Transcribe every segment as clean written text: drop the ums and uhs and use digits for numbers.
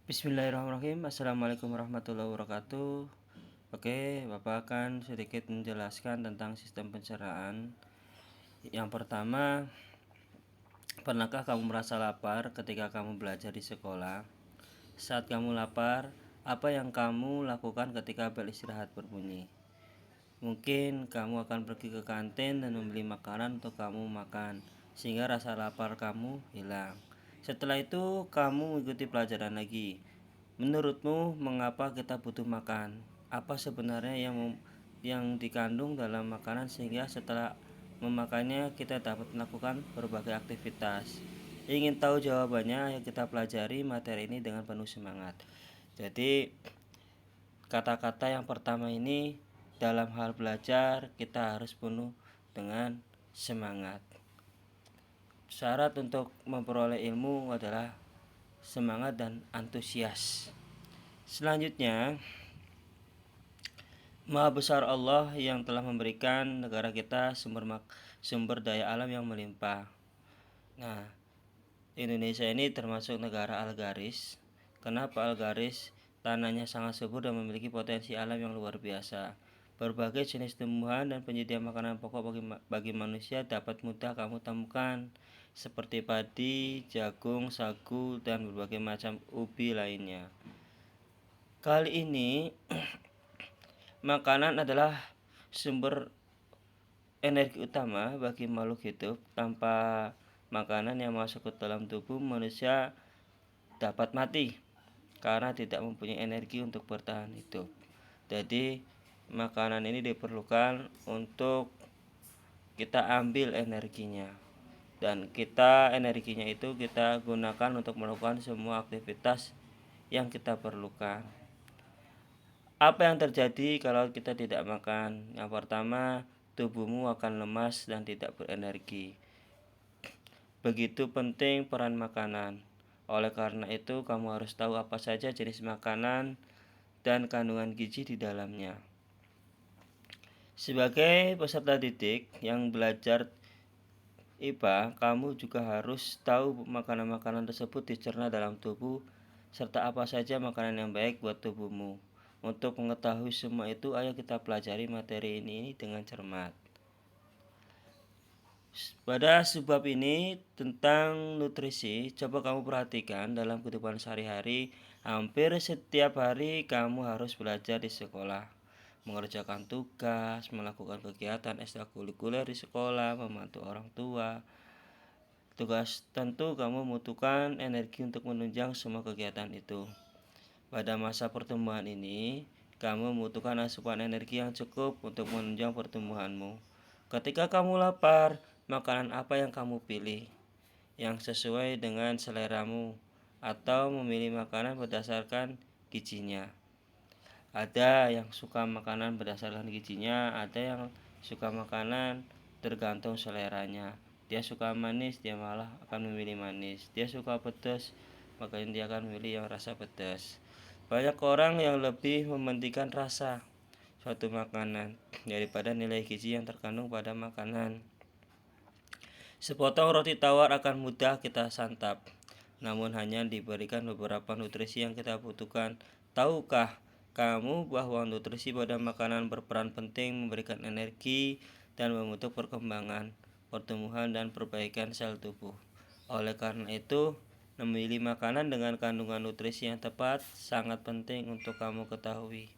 Bismillahirrahmanirrahim. Assalamualaikum warahmatullahi wabarakatuh. Oke, Bapak akan sedikit menjelaskan tentang sistem pencernaan. Yang pertama, pernahkah kamu merasa lapar ketika kamu belajar di sekolah? Saat kamu lapar, apa yang kamu lakukan ketika bel istirahat berbunyi? Mungkin kamu akan pergi ke kantin dan membeli makanan untuk kamu makan, sehingga rasa lapar kamu hilang. Setelah itu, kamu mengikuti pelajaran lagi. Menurutmu, mengapa kita butuh makan? Apa sebenarnya yang dikandung dalam makanan sehingga setelah memakannya kita dapat melakukan berbagai aktivitas? Ingin tahu jawabannya? Ayo kita pelajari materi ini dengan penuh semangat. Jadi, kata-kata yang pertama ini, dalam hal belajar kita harus penuh dengan semangat. Syarat untuk memperoleh ilmu adalah semangat dan antusias. Selanjutnya, Maha besar Allah yang telah memberikan negara kita sumber daya alam yang melimpah. Nah, Indonesia ini termasuk negara algaris. Kenapa algaris? Tanahnya sangat subur dan memiliki potensi alam yang luar biasa. Berbagai jenis tumbuhan dan penyedia makanan pokok bagi manusia dapat mudah kamu temukan, seperti padi, jagung, sagu, dan berbagai macam ubi lainnya. Kali ini makanan adalah sumber energi utama bagi makhluk hidup. Tanpa makanan yang masuk ke dalam tubuh manusia dapat mati karena tidak mempunyai energi untuk bertahan hidup. Jadi makanan ini diperlukan untuk kita ambil energinya, dan energinya itu kita gunakan untuk melakukan semua aktivitas yang kita perlukan. Apa yang terjadi kalau kita tidak makan? Yang pertama, tubuhmu akan lemas dan tidak berenergi. Begitu penting peran makanan. Oleh karena itu, kamu harus tahu apa saja jenis makanan dan kandungan gizi di dalamnya. Sebagai peserta didik yang belajar IPA, kamu juga harus tahu makanan-makanan tersebut dicerna dalam tubuh serta apa saja makanan yang baik buat tubuhmu. Untuk mengetahui semua itu, ayo kita pelajari materi ini dengan cermat. Pada sebab ini tentang nutrisi, coba kamu perhatikan dalam kehidupan sehari-hari. Hampir setiap hari kamu harus belajar di sekolah, mengerjakan tugas, melakukan kegiatan ekstrakurikuler di sekolah, membantu orang tua. Tugas tentu kamu membutuhkan energi untuk menunjang semua kegiatan itu. Pada masa pertumbuhan ini, kamu membutuhkan asupan energi yang cukup untuk menunjang pertumbuhanmu. Ketika kamu lapar, makanan apa yang kamu pilih? Yang sesuai dengan seleramu, atau memilih makanan berdasarkan gizinya? Ada yang suka makanan berdasarkan gizinya, ada yang suka makanan tergantung seleranya. Dia suka manis, dia malah akan memilih manis. Dia suka pedas, makanya dia akan memilih yang rasa pedas. Banyak orang yang lebih mementingkan rasa suatu makanan daripada nilai gizi yang terkandung pada makanan. Sepotong roti tawar akan mudah kita santap, namun hanya diberikan beberapa nutrisi yang kita butuhkan. Tahukah kamu bahwa nutrisi pada makanan berperan penting memberikan energi dan membentuk perkembangan, pertumbuhan, dan perbaikan sel tubuh? Oleh karena itu, memilih makanan dengan kandungan nutrisi yang tepat sangat penting untuk kamu ketahui.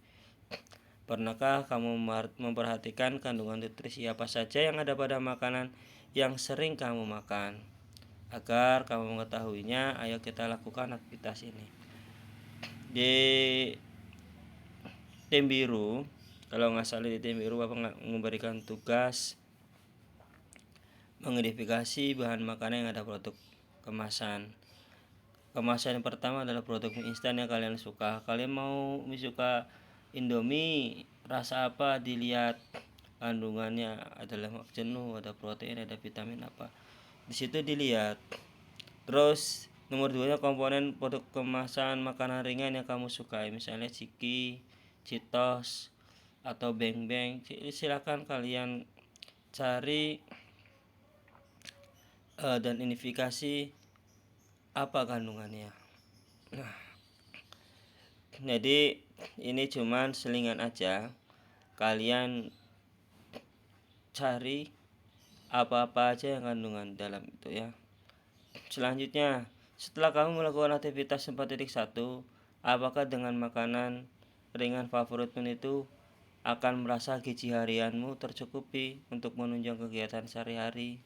Pernahkah kamu memperhatikan kandungan nutrisi apa saja yang ada pada makanan yang sering kamu makan? Agar kamu mengetahuinya, ayo kita lakukan aktivitas ini. Di tim biru, kalau nggak salah di tim biru Bapak memberikan tugas mengidentifikasi bahan makanan yang ada produk kemasan. Kemasan yang pertama adalah produk mie instan yang kalian suka. Kalian mau suka Indomie rasa apa? Dilihat kandungannya, ada lemak jenuh, ada protein, ada vitamin apa. Di situ dilihat. Terus nomor 2 komponen produk kemasan makanan ringan yang kamu sukai, misalnya Ciki, Citos, atau Beng Beng. Silakan kalian cari dan identifikasi apa kandungannya. Nah, Jadi ini cuman selingan aja. Kalian cari apa-apa aja yang kandungan dalam itu ya. Selanjutnya, setelah kamu melakukan aktivitas 4.1, apakah dengan makanan ringan favoritmu itu akan merasa gizi harianmu tercukupi untuk menunjang kegiatan sehari-hari?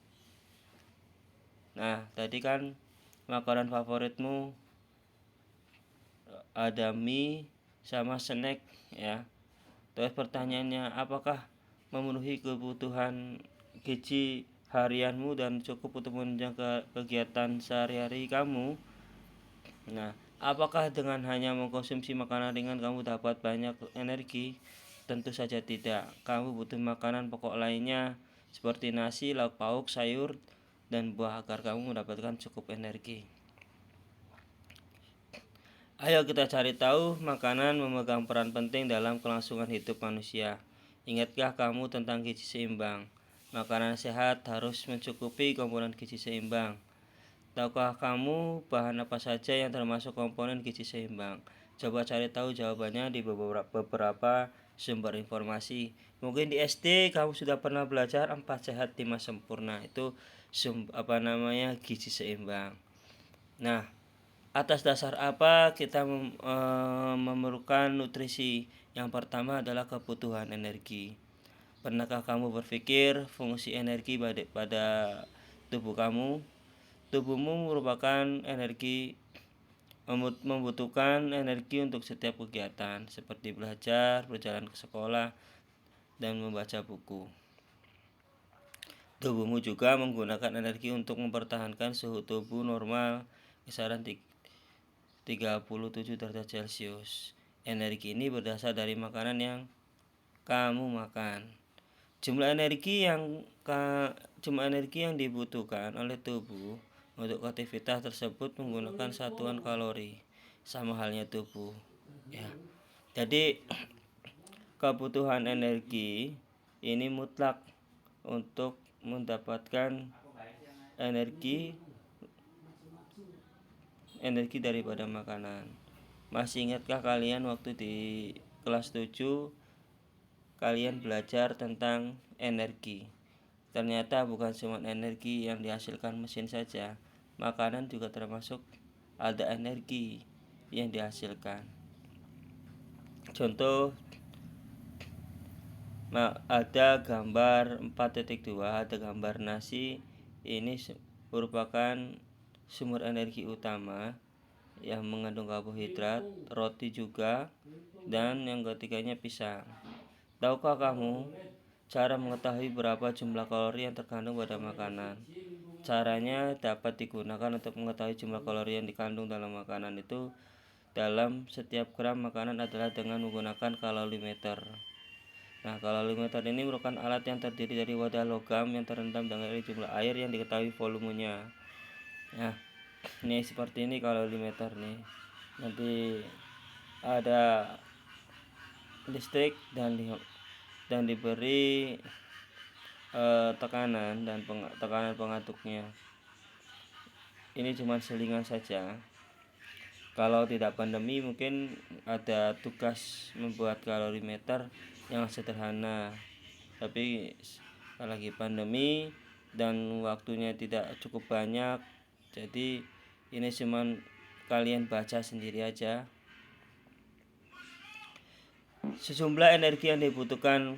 Nah, tadi kan makanan favoritmu ada mie sama snack ya. Terus pertanyaannya, apakah memenuhi kebutuhan gizi harianmu dan cukup untuk menunjang kegiatan sehari-hari kamu? Nah, apakah dengan hanya mengkonsumsi makanan ringan kamu dapat banyak energi? Tentu saja tidak. Kamu butuh makanan pokok lainnya seperti nasi, lauk pauk, sayur, dan buah agar kamu mendapatkan cukup energi. Ayo kita cari tahu, makanan memegang peran penting dalam kelangsungan hidup manusia. Ingatkah kamu tentang gizi seimbang? Makanan sehat harus mencukupi komponen gizi seimbang. Tahukah kamu bahan apa saja yang termasuk komponen gizi seimbang? Coba cari tahu jawabannya di beberapa sumber informasi. Mungkin di SD kamu sudah pernah belajar 4 sehat 5 sempurna. Itu gizi seimbang. Nah, atas dasar apa kita memerlukan nutrisi? Yang pertama adalah kebutuhan energi. Pernahkah kamu berpikir fungsi energi pada tubuh kamu? Tubuhmu membutuhkan energi untuk setiap kegiatan seperti belajar, berjalan ke sekolah, dan membaca buku. Tubuhmu juga menggunakan energi untuk mempertahankan suhu tubuh normal kisaran 37 derajat Celcius. Energi ini berasal dari makanan yang kamu makan. Jumlah energi yang dibutuhkan oleh tubuh untuk aktivitas tersebut menggunakan satuan kalori. Sama halnya tubuh. Ya. Jadi kebutuhan energi ini mutlak untuk mendapatkan energi daripada makanan. Masih ingatkah kalian waktu di kelas 7 kalian belajar tentang energi? Ternyata bukan cuma energi yang dihasilkan mesin saja, makanan juga termasuk ada energi yang dihasilkan. Contoh, ada gambar 4.2, ada gambar nasi. Ini merupakan sumber energi utama yang mengandung karbohidrat, roti juga, dan yang ketiganya pisang. Tahukah kamu cara mengetahui berapa jumlah kalori yang terkandung pada makanan? Caranya dapat digunakan untuk mengetahui jumlah kalori yang dikandung dalam makanan itu dalam setiap gram makanan adalah dengan menggunakan kalorimeter. Nah, kalorimeter ini merupakan alat yang terdiri dari wadah logam yang terendam dengan jumlah air yang diketahui volumenya. Nah, ini seperti ini kalorimeter nih. Nanti ada listrik dan diberi tekanan dan tekanan pengaduknya. Ini cuma selingan saja. Kalau tidak pandemi mungkin ada tugas membuat kalorimeter yang sederhana. Tapi lagi pandemi dan waktunya tidak cukup banyak, jadi ini cuma kalian baca sendiri aja. Sejumlah energi yang dibutuhkan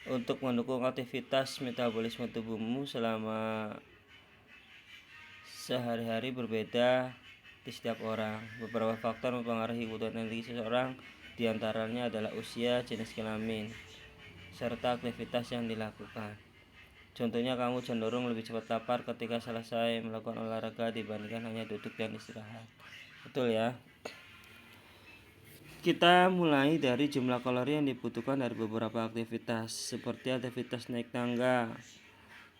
untuk mendukung aktivitas metabolisme tubuhmu selama sehari-hari berbeda di setiap orang. Beberapa faktor mempengaruhi kebutuhan energi seseorang, diantaranya adalah usia, jenis kelamin, serta aktivitas yang dilakukan. Contohnya, kamu cenderung lebih cepat lapar ketika selesai melakukan olahraga dibandingkan hanya duduk dan istirahat. Betul ya? Kita mulai dari jumlah kalori yang dibutuhkan dari beberapa aktivitas, seperti aktivitas naik tangga.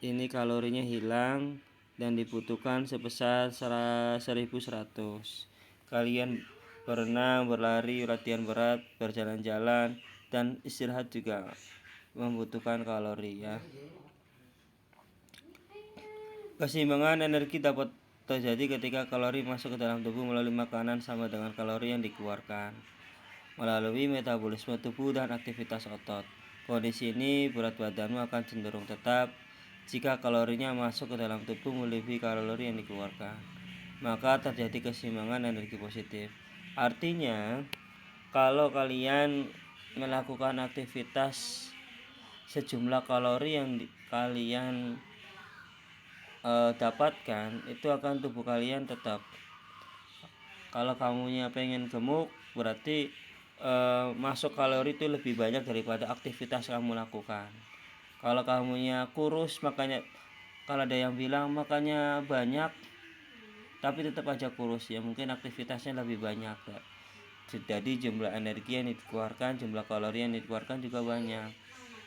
Ini kalorinya hilang dan dibutuhkan sebesar 1100. Kalian berenang, berlari, latihan berat, berjalan-jalan, dan istirahat juga membutuhkan kalori ya. Keseimbangan energi dapat terjadi ketika kalori masuk ke dalam tubuh melalui makanan sama dengan kalori yang dikeluarkan. melalui metabolisme tubuh dan aktivitas otot. Kondisi ini berat badanmu akan cenderung tetap jika kalorinya masuk ke dalam tubuh melebihi kalori yang dikeluarkan. Maka terjadi keseimbangan energi positif. Artinya, kalau kalian melakukan aktivitas sejumlah kalori yang kalian dapatkan, itu akan tubuh kalian tetap. Kalau kamunya pengen gemuk, berarti masuk kalori itu lebih banyak daripada aktivitas kamu lakukan. Kalau kamunya kurus, makanya kalau ada yang bilang makanya banyak tapi tetap aja kurus, ya mungkin aktivitasnya lebih banyak. Jadi jumlah energi yang dikeluarkan, jumlah kalori yang dikeluarkan juga banyak.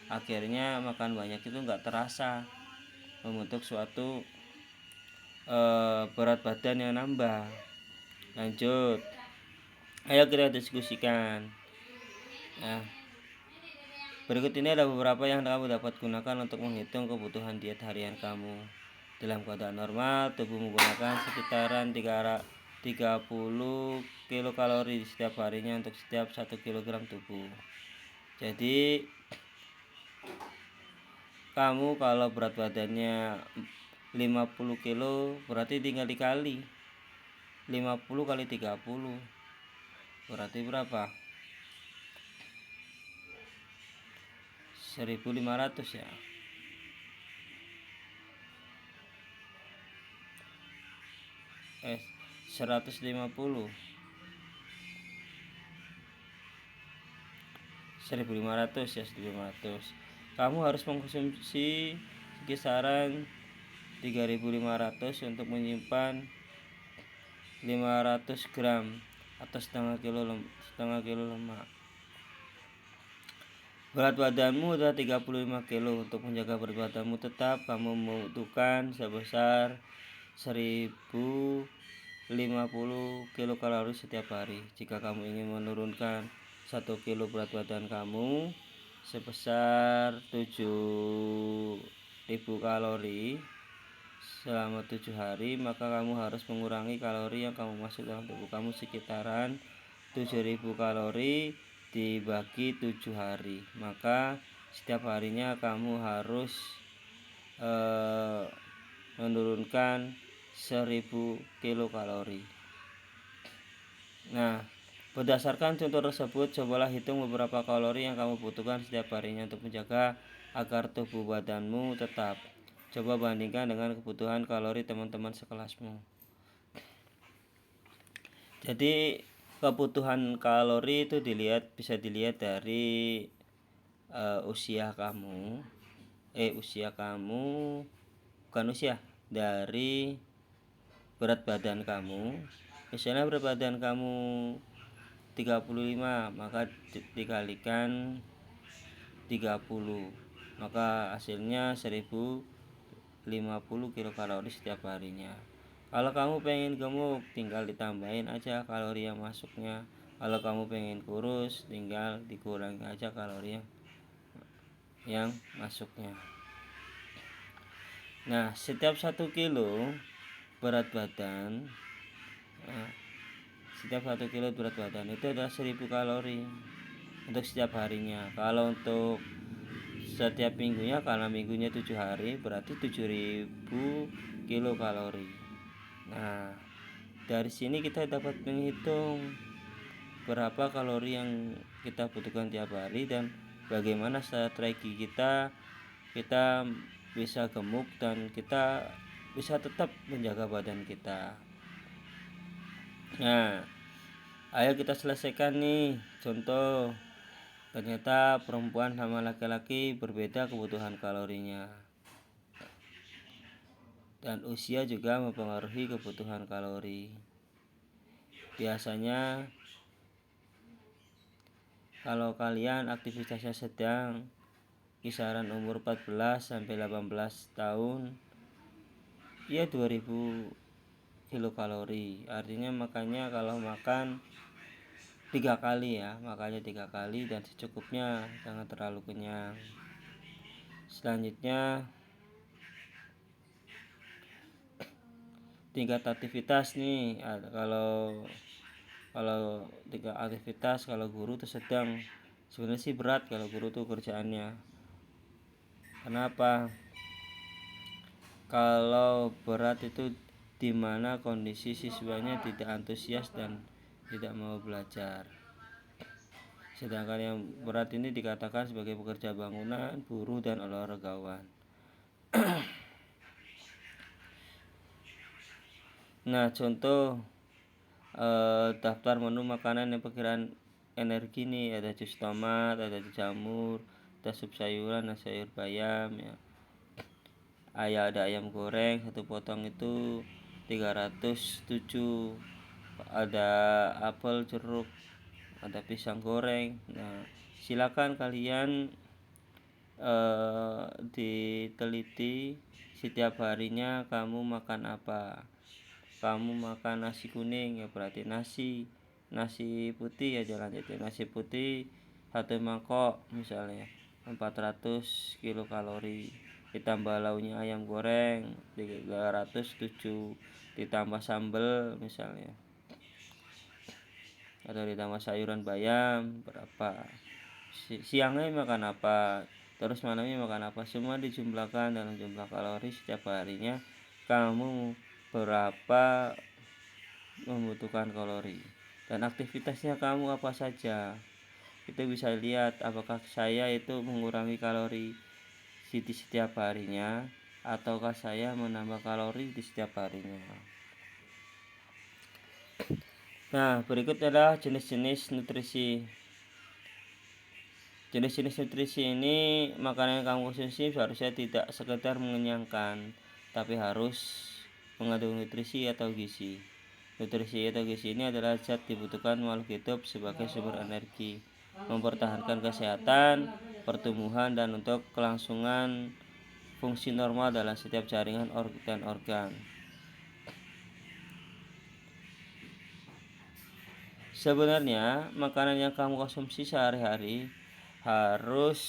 Akhirnya makan banyak itu nggak terasa, membentuk suatu berat badan yang nambah. Lanjut, ayo kita diskusikan. Nah, berikut ini ada beberapa yang kamu dapat gunakan untuk menghitung kebutuhan diet harian kamu. Dalam keadaan normal, tubuh menggunakan sekitaran 30 kilokalori setiap harinya untuk setiap 1 kilogram tubuh. Jadi kamu kalau berat badannya 50 kilo, berarti tinggal dikali 50 kali 30, berarti berapa? 1500 ya. 150, 1500 ya, 1500. Kamu harus mengkonsumsi kisaran 3500 untuk menyimpan 500 gram atau setengah kilo lemak. Berat badanmu adalah 35 kilo. Untuk menjaga berat badanmu tetap, kamu membutuhkan sebesar 1050 kilokalori setiap hari. Jika kamu ingin menurunkan 1 kilo berat badan kamu sebesar 7000 kalori selama 7 hari, maka kamu harus mengurangi kalori yang kamu masuk dalam tubuh kamu sekitaran 7000 kalori dibagi 7 hari. Maka setiap harinya kamu harus menurunkan 1000 kilokalori. Nah, berdasarkan contoh tersebut, cobalah hitung beberapa kalori yang kamu butuhkan setiap harinya untuk menjaga agar tubuh badanmu tetap. Coba bandingkan dengan kebutuhan kalori teman-teman sekelasmu. Jadi kebutuhan kalori itu bisa dilihat dari usia kamu, dari berat badan kamu. Misalnya berat badan kamu 35, maka dikalikan 30, maka hasilnya 1050 kilokalori setiap harinya. Kalau kamu pengen gemuk, tinggal ditambahin aja kalori yang masuknya. Kalau kamu pengen kurus, tinggal dikurangi aja kalori yang masuknya. Nah, setiap 1 kilo berat badan, itu adalah 1000 kalori untuk setiap harinya. Kalau untuk setiap minggunya, karena minggunya 7 hari, berarti 7000 kilokalori. Nah, dari sini kita dapat menghitung berapa kalori yang kita butuhkan tiap hari dan bagaimana strategi kita bisa gemuk dan kita bisa tetap menjaga badan kita. Nah, ayo kita selesaikan nih contoh. Ternyata perempuan sama laki-laki berbeda kebutuhan kalorinya, dan usia juga mempengaruhi kebutuhan kalori. Biasanya kalau kalian aktivitasnya sedang, kisaran umur 14 sampai 18 tahun, ya 2000 kilokalori. Artinya makanya kalau makan 3 kali ya, makanya 3 kali dan secukupnya, jangan terlalu kenyang. Selanjutnya, tingkat aktivitas nih. Kalau Kalau tiga aktivitas, kalau guru tuh sedang. Sebenarnya sih berat kalau guru tuh kerjaannya. Kenapa? Kalau berat itu dimana kondisi siswanya tidak antusias dan tidak mau belajar. Sedangkan yang berat ini dikatakan sebagai pekerja bangunan, buruh, dan olahragawan. Nah, contoh daftar menu makanan yang perkiraan energi nih, ada jus tomat, ada jamur, ada sup sayuran, ada sayur bayam ya. Ada ayam goreng satu potong itu 307, ada apel, jeruk, ada pisang goreng. Nah, silakan kalian diteliti setiap harinya kamu makan apa. Kamu makan nasi kuning ya berarti nasi putih ya jangan itu nasi putih 1 mangkok misalnya 400 kilokalori, ditambah lauknya ayam goreng 307, ditambah sambal misalnya, atau ditambah sayuran bayam berapa, siangnya makan apa, terus malamnya makan apa, semua dijumlahkan dalam jumlah kalori setiap harinya kamu berapa membutuhkan kalori, dan aktivitasnya kamu apa saja. Kita bisa lihat apakah saya itu mengurangi kalori di setiap harinya ataukah saya menambah kalori di setiap harinya. Nah, berikut adalah jenis-jenis nutrisi. Jenis-jenis nutrisi ini makanan yang kamu konsumsi seharusnya tidak sekedar mengenyangkan, tapi harus mengandung nutrisi atau gizi. Nutrisi atau gizi ini adalah zat dibutuhkan makhluk hidup sebagai sumber energi, mempertahankan kesehatan, pertumbuhan, dan untuk kelangsungan fungsi normal dalam setiap jaringan dan organ. Sebenarnya makanan yang kamu konsumsi sehari-hari harus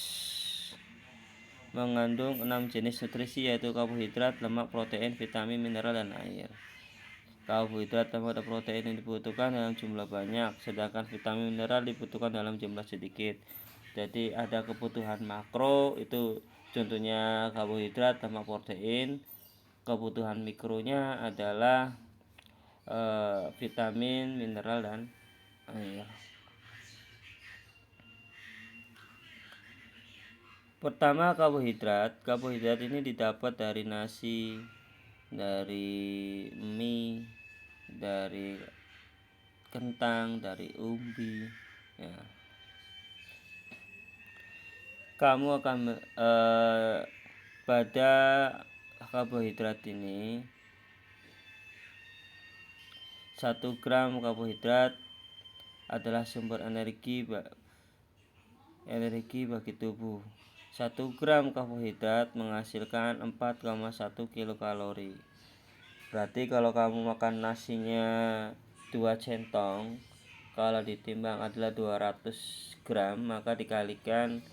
mengandung 6 jenis nutrisi, yaitu karbohidrat, lemak, protein, vitamin, mineral, dan air. Karbohidrat, lemak, dan protein yang dibutuhkan dalam jumlah banyak, sedangkan vitamin, mineral dibutuhkan dalam jumlah sedikit. Jadi ada kebutuhan makro, itu contohnya karbohidrat, lemak, protein. Kebutuhan mikronya adalah vitamin, mineral, dan air. Pertama, karbohidrat. Karbohidrat ini didapat dari nasi, dari mie, dari kentang, dari umbi ya. Kamu akan pada karbohidrat ini 1 gram karbohidrat adalah sumber energi bagi tubuh. 1 gram karbohidrat menghasilkan 4,1 kilokalori. Berarti kalau kamu makan nasinya 2 centong, kalau ditimbang adalah 200 gram, maka dikalikan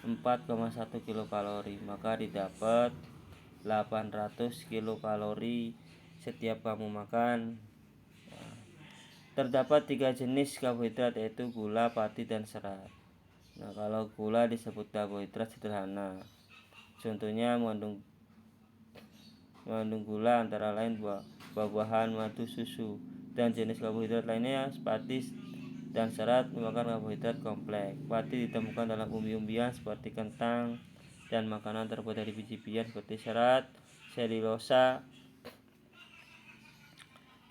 4,1 kilokalori, maka didapat 800 kilokalori setiap kamu makan. Terdapat 3 jenis karbohidrat, yaitu gula, pati, dan serat. Nah, kalau gula disebut karbohidrat sederhana. Contohnya mengandung gula antara lain buah-buahan, madu, susu. Dan jenis karbohidrat lainnya pati dan serat merupakan karbohidrat kompleks. Pati ditemukan dalam umbi-umbian seperti kentang dan makanan terbuat dari biji-bijian seperti serat. Selulosa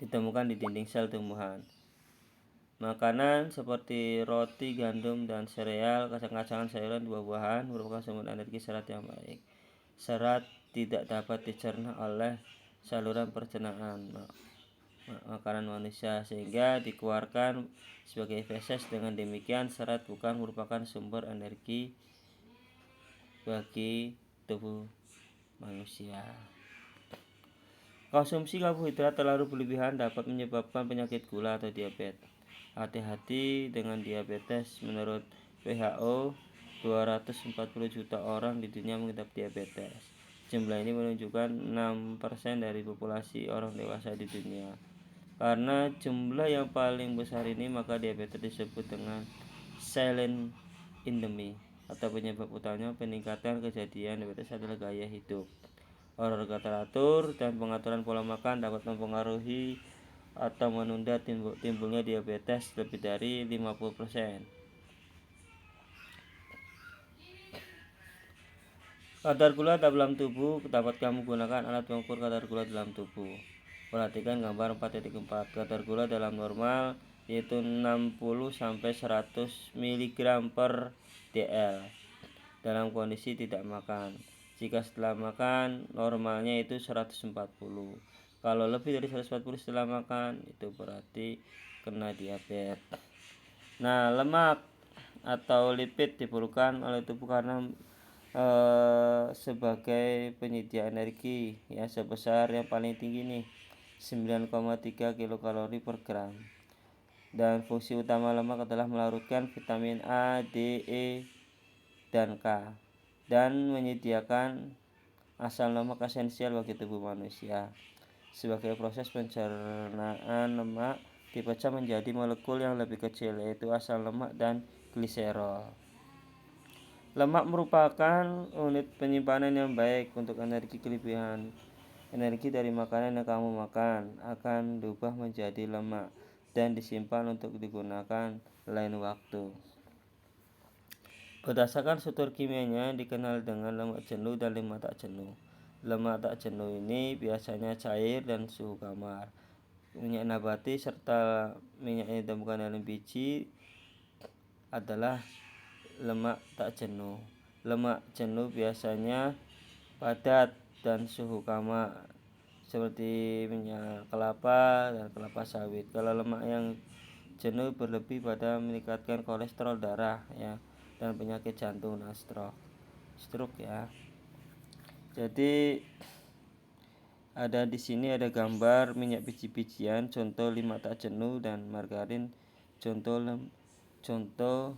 ditemukan di dinding sel tumbuhan. Makanan seperti roti, gandum, dan sereal, kacang-kacangan, sayuran, buah-buahan merupakan sumber energi serat yang baik. Serat tidak dapat dicerna oleh saluran pencernaan makanan manusia sehingga dikeluarkan sebagai feses. Dengan demikian, serat bukan merupakan sumber energi bagi tubuh manusia. Konsumsi karbohidrat terlalu berlebihan dapat menyebabkan penyakit gula atau diabetes. Hati-hati dengan diabetes. Menurut WHO, 240 juta orang di dunia mengidap diabetes. Jumlah ini menunjukkan 6% dari populasi orang dewasa di dunia. Karena jumlah yang paling besar ini, maka diabetes disebut dengan silent endemi, atau penyebab utamanya peningkatan kejadian diabetes adalah gaya hidup. Olahraga teratur dan pengaturan pola makan dapat mempengaruhi atau menunda timbulnya diabetes lebih dari 50%. Kadar gula dalam tubuh dapat kamu gunakan alat pengukur kadar gula dalam tubuh. Perhatikan gambar 4.4. Kadar gula dalam normal yaitu 60-100 mg per dl dalam kondisi tidak makan. Jika setelah makan, normalnya itu 140. Kalau lebih dari 140 setelah makan, itu berarti kena diabetes. Nah, lemak atau lipid diperlukan oleh tubuh karena sebagai penyedia energi ya, sebesar yang paling tinggi nih 9,3 kilokalori per gram. Dan fungsi utama lemak adalah melarutkan vitamin A, D, E, dan K, dan menyediakan asam lemak esensial bagi tubuh manusia. Sebagai proses pencernaan, lemak dipecah menjadi molekul yang lebih kecil, yaitu asam lemak dan gliserol. Lemak merupakan unit penyimpanan yang baik untuk energi kelebihan. Energi dari makanan yang kamu makan akan diubah menjadi lemak dan disimpan untuk digunakan lain waktu. Berdasarkan struktur kimianya dikenal dengan lemak jenuh dan lemak tak jenuh. Lemak tak jenuh ini biasanya cair dan suhu kamar. Minyak nabati serta minyak yang ditemukan dalam biji adalah lemak tak jenuh. Lemak jenuh biasanya padat dan suhu kamar, seperti minyak kelapa dan kelapa sawit. Kalau lemak yang jenuh berlebih pada meningkatkan kolesterol darah ya, dan penyakit jantung dan stroke ya. Jadi ada di sini ada gambar minyak biji-bijian contoh lemak tak jenuh, dan margarin contoh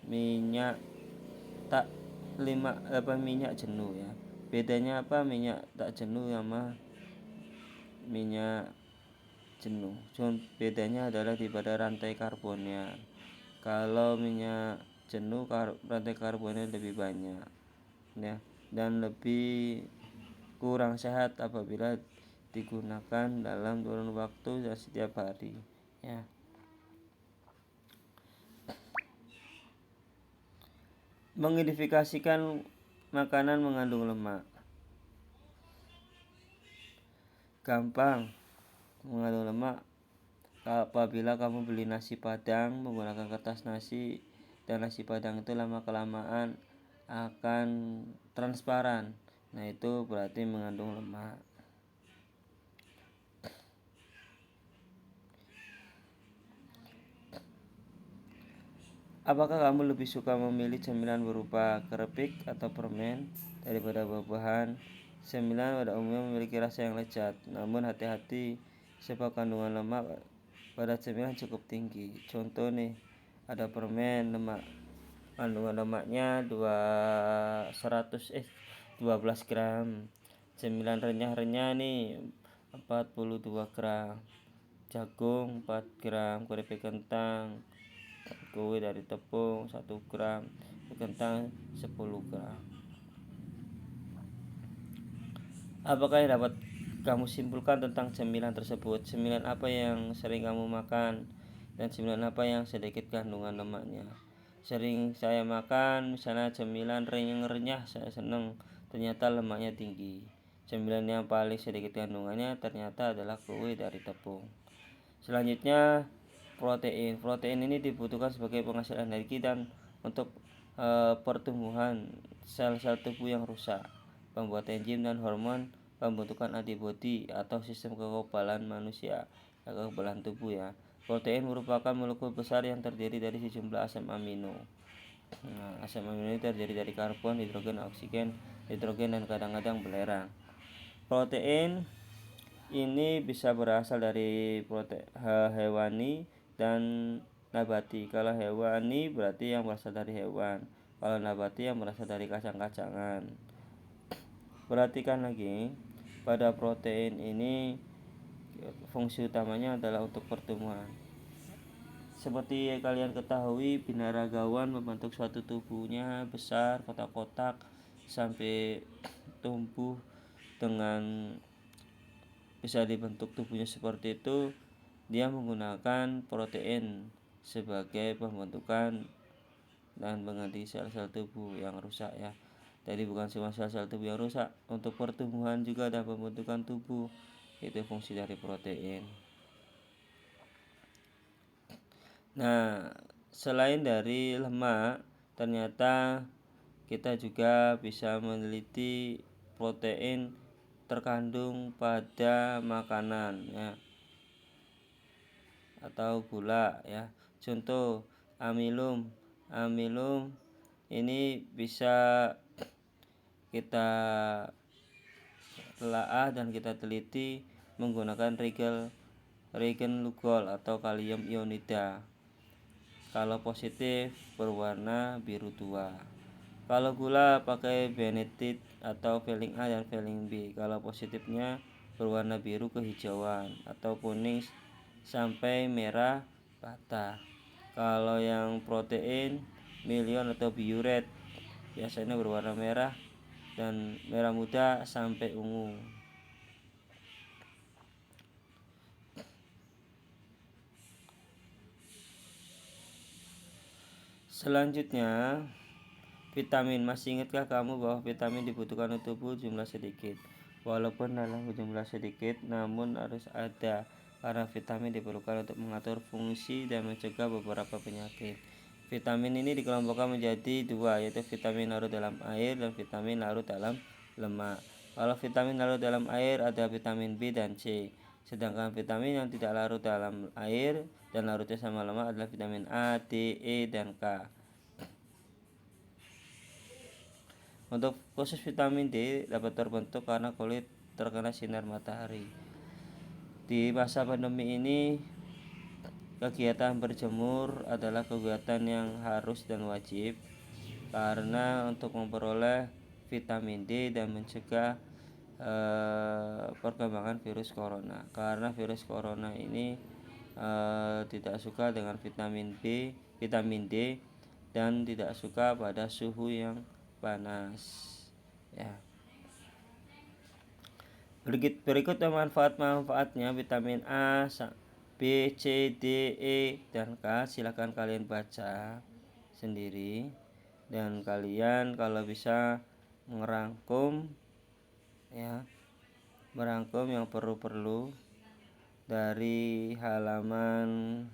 minyak tak minyak jenuh ya. Bedanya apa minyak tak jenuh sama minyak jenuh? Bedanya adalah di pada rantai karbonnya. Kalau minyak jenuh rantai karbonnya lebih banyak ya, dan lebih kurang sehat apabila digunakan dalam kurun waktu setiap hari ya. Mengidentifikasikan makanan mengandung lemak gampang. Mengandung lemak apabila kamu beli nasi padang menggunakan kertas nasi, dan nasi padang itu lama-kelamaan akan transparan. Nah, itu berarti mengandung lemak. Apakah kamu lebih suka memilih cemilan berupa keripik atau permen daripada buah-buahan? Cemilan pada umumnya memiliki rasa yang lezat, namun hati-hati sebab kandungan lemak pada cemilan cukup tinggi. Contoh nih, ada permen kandungan lemaknya 12 gram. Cemilan renyah-renyah nih 42 gram. Jagung 4 gram, keripik kentang, kue dari tepung 1 gram, kentang 10 gram. Apakah yang dapat kamu simpulkan tentang cemilan tersebut? Cemilan apa yang sering kamu makan, dan cemilan apa yang sedikit kandungan lemaknya? Sering saya makan misalnya cemilan renyah, saya senang, ternyata lemaknya tinggi. Cemilan yang paling sedikit kandungannya ternyata adalah kue dari tepung. Selanjutnya, protein. Protein ini dibutuhkan sebagai penghasil energi dan untuk pertumbuhan sel-sel tubuh yang rusak, pembuat enzim dan hormon pembentukan antibodi atau sistem kekebalan manusia, kekebalan tubuh ya. Protein merupakan molekul besar yang terdiri dari sejumlah asam amino. Nah, asam amino ini terdiri dari karbon, hidrogen, oksigen, dan kadang-kadang belerang. Protein ini bisa berasal dari protein hewani dan nabati. Kalau hewani berarti yang berasal dari hewan, kalau nabati yang berasal dari kacang-kacangan. Perhatikan lagi, pada protein ini fungsi utamanya adalah untuk pertumbuhan. Seperti kalian ketahui, binaragawan membentuk suatu tubuhnya besar, kotak-kotak, sampai tumbuh dengan bisa dibentuk tubuhnya seperti itu. Dia menggunakan protein sebagai pembentukan dan mengganti sel-sel tubuh yang rusak ya. Jadi bukan cuma sel-sel tubuh yang rusak, untuk pertumbuhan juga dan pembentukan tubuh itu fungsi dari protein. Nah, selain dari lemak, ternyata kita juga bisa meneliti protein terkandung pada makanan ya, atau gula ya. Contoh amilum. Amilum ini bisa kita telaah dan kita teliti menggunakan reagen Lugol atau kalium ionida. Kalau positif berwarna biru tua. Kalau gula pakai benetit atau Velling A dan Velling B. Kalau positifnya berwarna biru kehijauan atau kuning sampai merah bata. Kalau yang protein milion atau biuret biasanya berwarna merah dan merah muda sampai ungu. Selanjutnya, vitamin. Masih ingatkah kamu bahwa vitamin dibutuhkan untuk tubuh jumlah sedikit? Walaupun dalam jumlah sedikit, namun harus ada, karena vitamin diperlukan untuk mengatur fungsi dan mencegah beberapa penyakit. Vitamin ini dikelompokkan menjadi dua, yaitu vitamin larut dalam air dan vitamin larut dalam lemak. Kalau vitamin larut dalam air ada vitamin B dan C. Sedangkan vitamin yang tidak larut dalam air dan larutnya sama lemak adalah vitamin A, D, E, dan K. Untuk khusus vitamin D dapat terbentuk karena kulit terkena sinar matahari. Di masa pandemi ini, kegiatan berjemur adalah kegiatan yang harus dan wajib karena untuk memperoleh vitamin D dan mencegah perkembangan virus corona. Karena virus corona ini tidak suka dengan vitamin D dan tidak suka pada suhu yang panas ya. Berikut manfaat-manfaatnya vitamin A, B, C, D, E, dan K. Silakan kalian baca sendiri dan kalian kalau bisa merangkum yang perlu dari halaman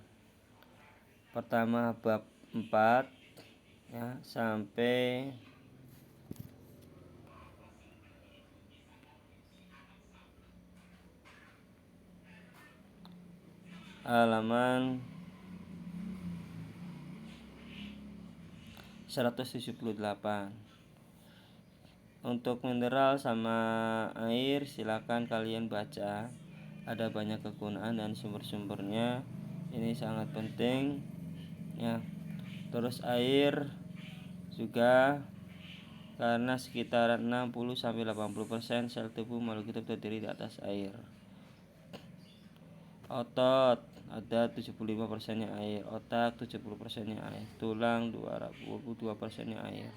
pertama bab 4 ya sampai halaman 178. Untuk mineral sama air silakan kalian baca, ada banyak kegunaan dan sumber-sumbernya, ini sangat penting ya. Terus air juga, karena sekitar 60-80% sel tubuh makhluk hidup terdiri di atas air. Otot ada 75%-nya air, otak 70%-nya air, tulang 22%-nya air.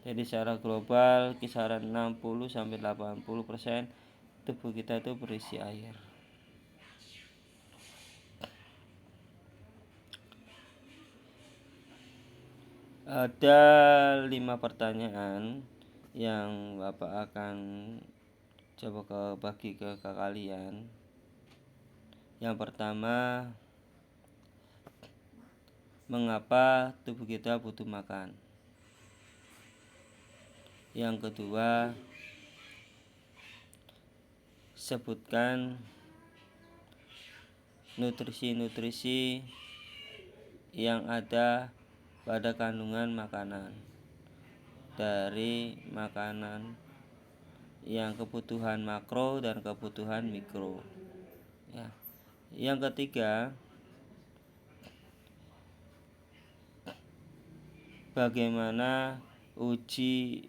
Jadi secara global kisaran 60-80% tubuh kita itu berisi air. Ada 5 pertanyaan yang Bapak akan coba bagi ke kalian. Yang pertama, mengapa tubuh kita butuh makan? Yang kedua, sebutkan nutrisi-nutrisi yang ada pada kandungan makanan dari makanan yang kebutuhan makro dan kebutuhan mikro ya. Yang ketiga, bagaimana uji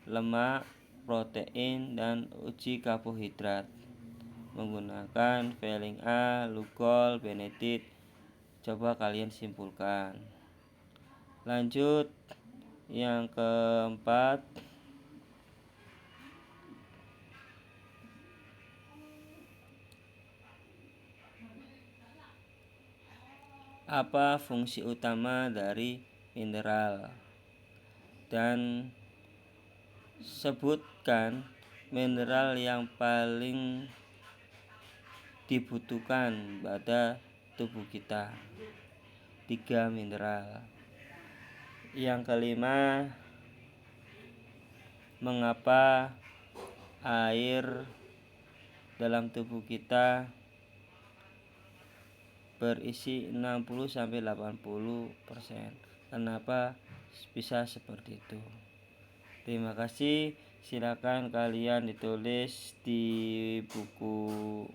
lemak, protein, dan uji karbohidrat. menggunakan Failing A, Lugol, Benedict. Coba kalian simpulkan. Lanjut yang keempat, apa fungsi utama dari mineral, dan sebutkan mineral yang paling dibutuhkan pada tubuh kita. 3 mineral. Yang kelima, mengapa air dalam tubuh kita berisi 60-80%. Kenapa bisa seperti itu? Terima kasih. Silakan kalian ditulis di buku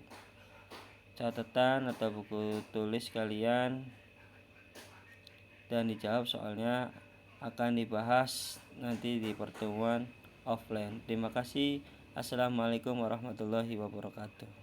catatan atau buku tulis kalian dan dijawab, soalnya akan dibahas nanti di pertemuan offline. Terima kasih. Assalamualaikum warahmatullahi wabarakatuh.